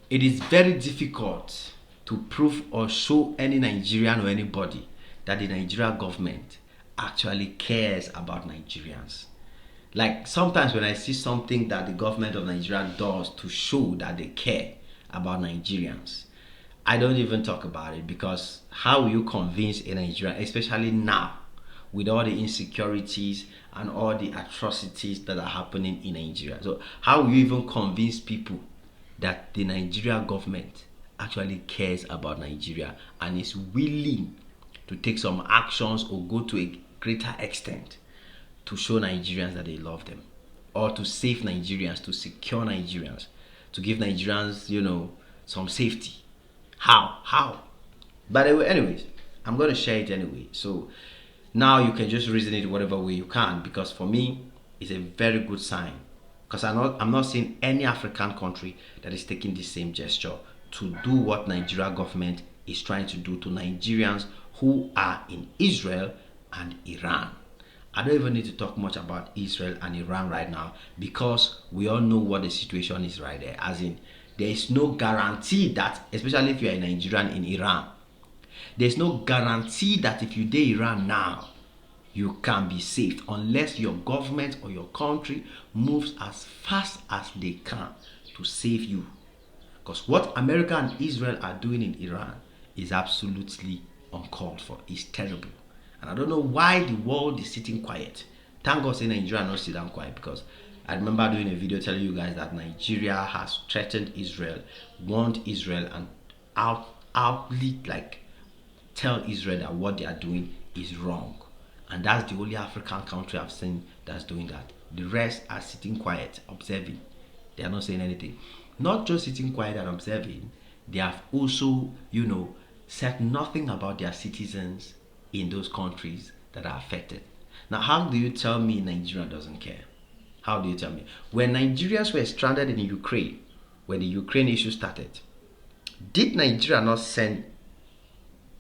It is very difficult to prove or show any Nigerian or anybody that the Nigerian government actually cares about Nigerians. Like sometimes when I see something that the government of Nigeria does to show that they care about Nigerians, I don't even talk about it, because how will you convince a Nigerian, especially now with all the insecurities and all the atrocities that are happening in Nigeria? So how will you even convince people that the Nigeria government actually cares about Nigeria and is willing to take some actions or go to a greater extent to show Nigerians that they love them, or to save Nigerians, to secure Nigerians, to give Nigerians, some safety? How? How? By the way, anyways, I'm going to share it anyway. So now you can just reason it whatever way you can, because for me, it's a very good sign. Because I'm not seeing any African country that is taking the same gesture to do what Nigeria government is trying to do to Nigerians who are in Israel and Iran. I don't even need to talk much about Israel and Iran right now, because we all know what the situation is right there. As in, there is no guarantee that, especially if you are a Nigerian in Iran, there's no guarantee that if you dey Iran now, you can be saved unless your government or your country moves as fast as they can to save you. Because what America and Israel are doing in Iran is absolutely uncalled for. It's terrible. And I don't know why the world is sitting quiet. Thank God say Nigeria not sit down quiet, because I remember doing a video telling you guys that Nigeria has threatened Israel, warned Israel, and outly like tell Israel that what they are doing is wrong. And that's the only African country I've seen that's doing that. The rest are sitting quiet, observing. They are not saying anything. Not just sitting quiet and observing, they have also, said nothing about their citizens in those countries that are affected. Now, how do you tell me Nigeria doesn't care? How do you tell me? When Nigerians were stranded in Ukraine, when the Ukraine issue started, did Nigeria not send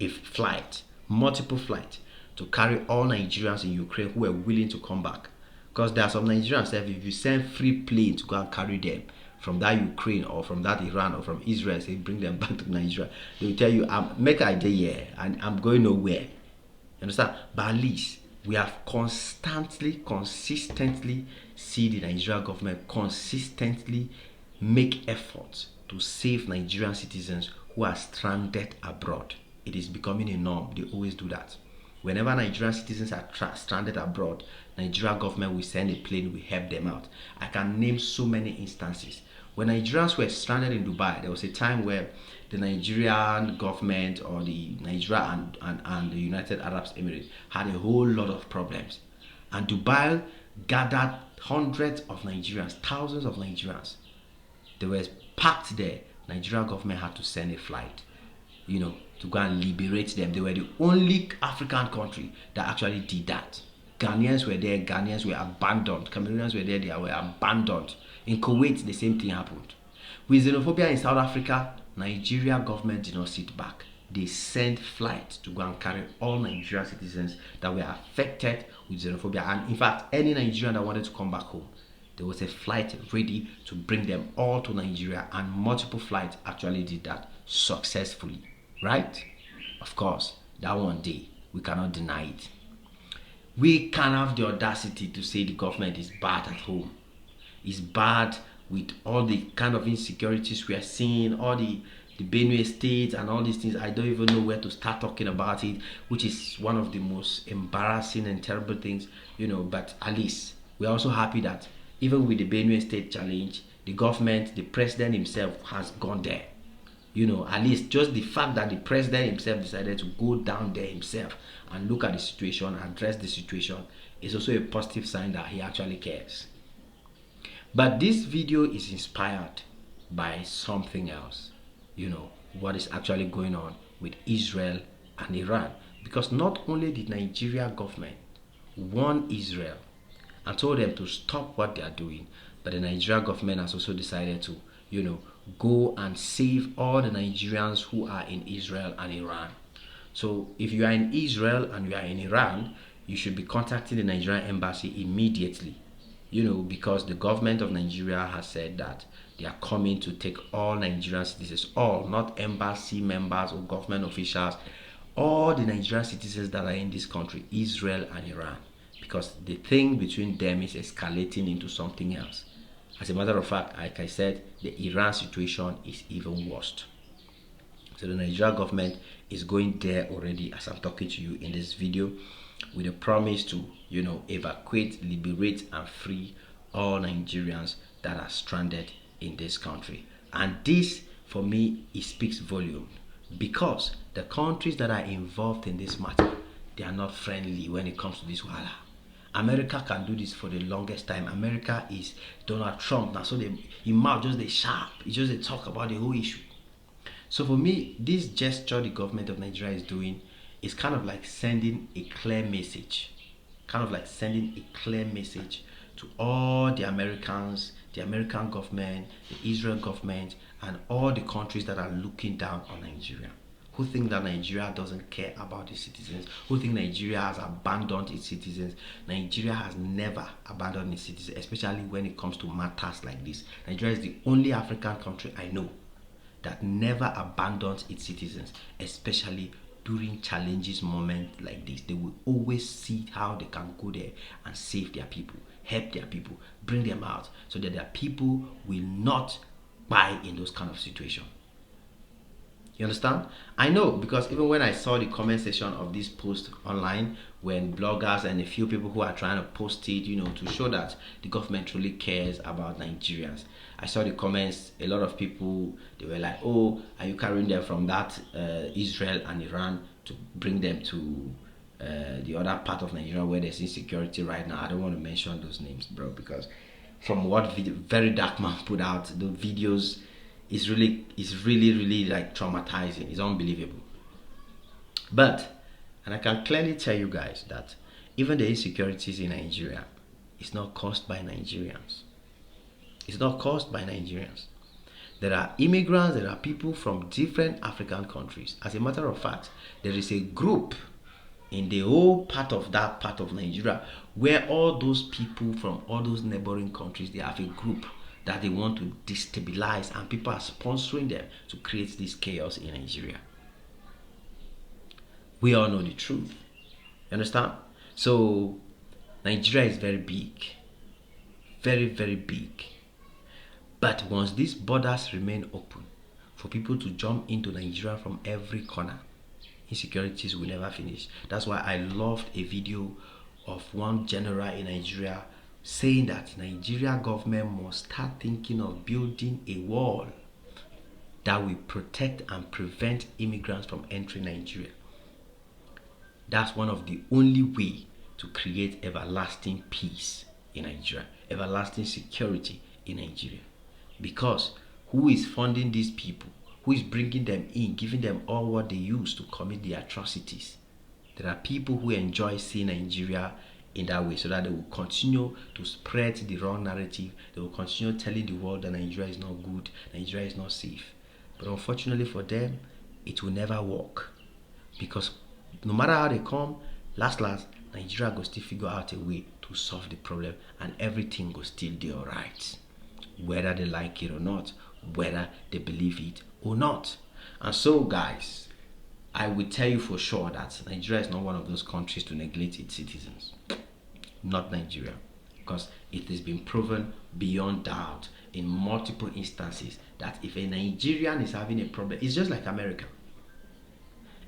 a flight, multiple flights, to carry all Nigerians in Ukraine who were willing to come back? Because there are some Nigerians that if you send free plane to go and carry them from that Ukraine or from that Iran or from Israel, say bring them back to Nigeria, they will tell you, make an idea here and I'm going nowhere. You understand? But at least we have consistently see the Nigerian government consistently make efforts to save Nigerian citizens who are stranded abroad. It is becoming a norm. They always do that. Whenever Nigerian citizens are stranded abroad, Nigerian government will send a plane, will help them out. I can name so many instances. When Nigerians were stranded in Dubai, there was a time where the Nigerian government or the Nigeria and the United Arab Emirates had a whole lot of problems. And Dubai gathered hundreds of Nigerians, thousands of Nigerians. They were packed there. Nigerian government had to send a flight, to go and liberate them. They were the only African country that actually did that. Ghanaians were there, Ghanaians were abandoned. Cameroonians were there, they were abandoned. In Kuwait, the same thing happened. With xenophobia in South Africa, Nigeria government did not sit back. They sent flights to go and carry all Nigerian citizens that were affected with xenophobia. And in fact, any Nigerian that wanted to come back home, there was a flight ready to bring them all to Nigeria, and multiple flights actually did that successfully. Right? Of course, that one day, we cannot deny it. We can have the audacity to say the government is bad at home. It's bad with all the kind of insecurities we are seeing, all the Benue State and all these things. I don't even know where to start talking about it, which is one of the most embarrassing and terrible things, but at least we're also happy that even with the Benue State challenge, the government, the president himself has gone there. At least just the fact that the president himself decided to go down there himself and look at the situation, address the situation, is also a positive sign that he actually cares. But this video is inspired by something else, what is actually going on with Israel and Iran. Because not only did Nigeria government warn Israel and told them to stop what they are doing, but the Nigeria government has also decided to, go and save all the Nigerians who are in Israel and Iran. So if you are in Israel and you are in Iran, you should be contacting the Nigerian embassy immediately. because the government of Nigeria has said that they are coming to take all Nigerian citizens, all, not embassy members or government officials, all the Nigerian citizens that are in this country, Israel and Iran, because the thing between them is escalating into something else. As a matter of fact, like I said, the Iran situation is even worse. So the Nigerian government is going there already as I'm talking to you in this video, with a promise to, evacuate, liberate, and free all Nigerians that are stranded in this country. And this, for me, it speaks volume, because the countries that are involved in this matter, they are not friendly when it comes to this wahala. America can do this for the longest time. America is Donald Trump now, so he mouth just they sharp. He just they talk about the whole issue. So for me, this gesture the government of Nigeria is doing is kind of like sending a clear message. Kind of like sending a clear message to all the Americans, the American government, the Israel government, and all the countries that are looking down on Nigeria, who think that Nigeria doesn't care about its citizens, who think Nigeria has abandoned its citizens. Nigeria has never abandoned its citizens, especially when it comes to matters like this. Nigeria is the only African country I know that never abandons its citizens, especially during challenges moments like this. They will always see how they can go there and save their people, help their people, bring them out, so that their people will not buy in those kind of situations. You understand? I know, because even when I saw the comment section of this post online, when bloggers and a few people who are trying to post it, to show that the government truly cares about Nigerians, I saw the comments. A lot of people, they were like, "Oh, are you carrying them from that Israel and Iran to bring them to the other part of Nigeria where there's insecurity right now?" I don't want to mention those names, bro, because from what Very Dark Man put out, the videos is really like traumatizing. It's unbelievable. But, and I can clearly tell you guys that even the insecurities in Nigeria is not caused by Nigerians. It's not caused by Nigerians. There are immigrants, there are people from different African countries. As a matter of fact, there is a group in the whole part of that part of Nigeria where all those people from all those neighboring countries, they have a group that they want to destabilize, and people are sponsoring them to create this chaos in Nigeria. We all know the truth. You understand? So Nigeria is very big. Very, very big. But once these borders remain open for people to jump into Nigeria from every corner, insecurities will never finish. That's why I loved a video of one general in Nigeria saying that Nigeria government must start thinking of building a wall that will protect and prevent immigrants from entering Nigeria. That's one of the only way to create everlasting peace in Nigeria, everlasting security in Nigeria. Because who is funding these people? Who is bringing them in, giving them all what they use to commit the atrocities? There are people who enjoy seeing Nigeria in that way, so that they will continue to spread the wrong narrative. They will continue telling the world that Nigeria is not good, Nigeria is not safe. But unfortunately for them, it will never work, because no matter how they come, last Nigeria will still figure out a way to solve the problem, and everything will still be alright, whether they like it or not, whether they believe it or not. And so guys, I will tell you for sure that Nigeria is not one of those countries to neglect its citizens. Not Nigeria, because it has been proven beyond doubt in multiple instances that if a Nigerian is having a problem, it's just like America.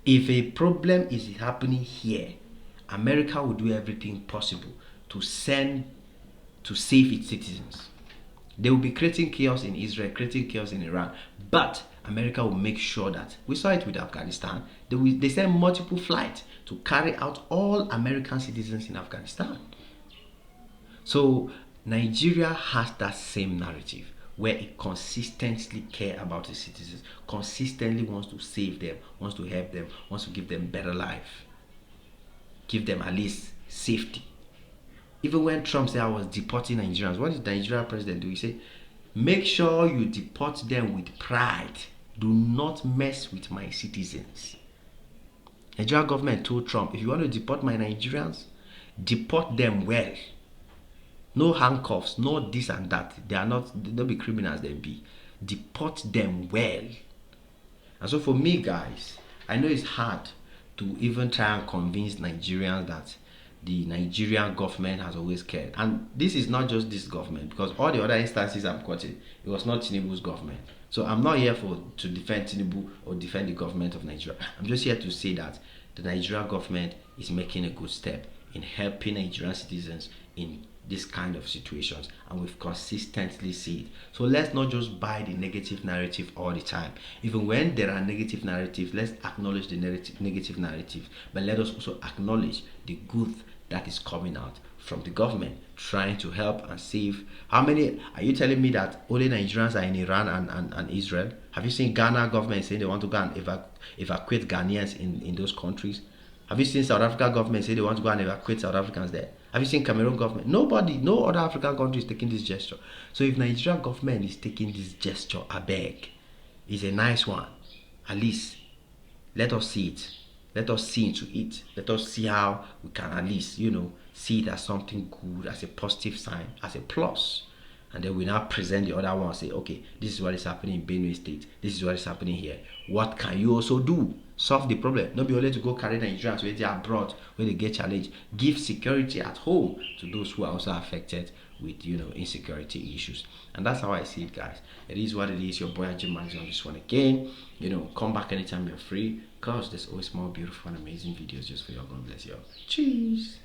If a problem is happening here, America will do everything possible to save its citizens. They will be creating chaos in Israel, creating chaos in Iran, but America will make sure that, we saw it with Afghanistan, they send multiple flights to carry out all American citizens in Afghanistan. So Nigeria has that same narrative, where it consistently cares about its citizens, consistently wants to save them, wants to help them, wants to give them better life, give them at least safety. Even when Trump said I was deporting Nigerians, what did the Nigerian president do? He said, make sure you deport them with pride. Do not mess with my citizens. Nigerian government told Trump, if you want to deport my Nigerians, deport them well. No handcuffs, no this and that. They'll be criminals, they be. Deport them well. And so for me, guys, I know it's hard to even try and convince Nigerians that the Nigerian government has always cared. And this is not just this government, because all the other instances I'm quoting, it was not Tinubu's government. So I'm not here to defend Tinubu or defend the government of Nigeria. I'm just here to say that the Nigerian government is making a good step in helping Nigerian citizens in this kind of situations, and we've consistently seen it. So let's not just buy the negative narrative all the time. Even when there are negative narratives, let's acknowledge the negative narrative, but let us also acknowledge the good that is coming out from the government trying to help and save. How many are you telling me that only Nigerians are in Iran and Israel? Have you seen Ghana government saying they want to go and evacuate Ghanaians in those countries? Have you seen South Africa government say they want to go and evacuate South Africans there? Have you seen Cameroon government? Nobody, no other African country is taking this gesture. So if Nigeria government is taking this gesture, I beg, it's a nice one. At least let us see it. Let us see into it. Let us see how we can at least, see it as something good, as a positive sign, as a plus. And then we now present the other one and say, okay, this is what is happening in Benue State. This is what is happening here. What can you also do? Solve the problem. Not be only to go carry Nigerians where they are abroad, where they get challenged. Give security at home to those who are also affected with, insecurity issues. And that's how I see it, guys. It is what it is. Your boy Ajim on this one again. Come back anytime you're free, because there's always more beautiful and amazing videos just for you. God bless you all. Cheers.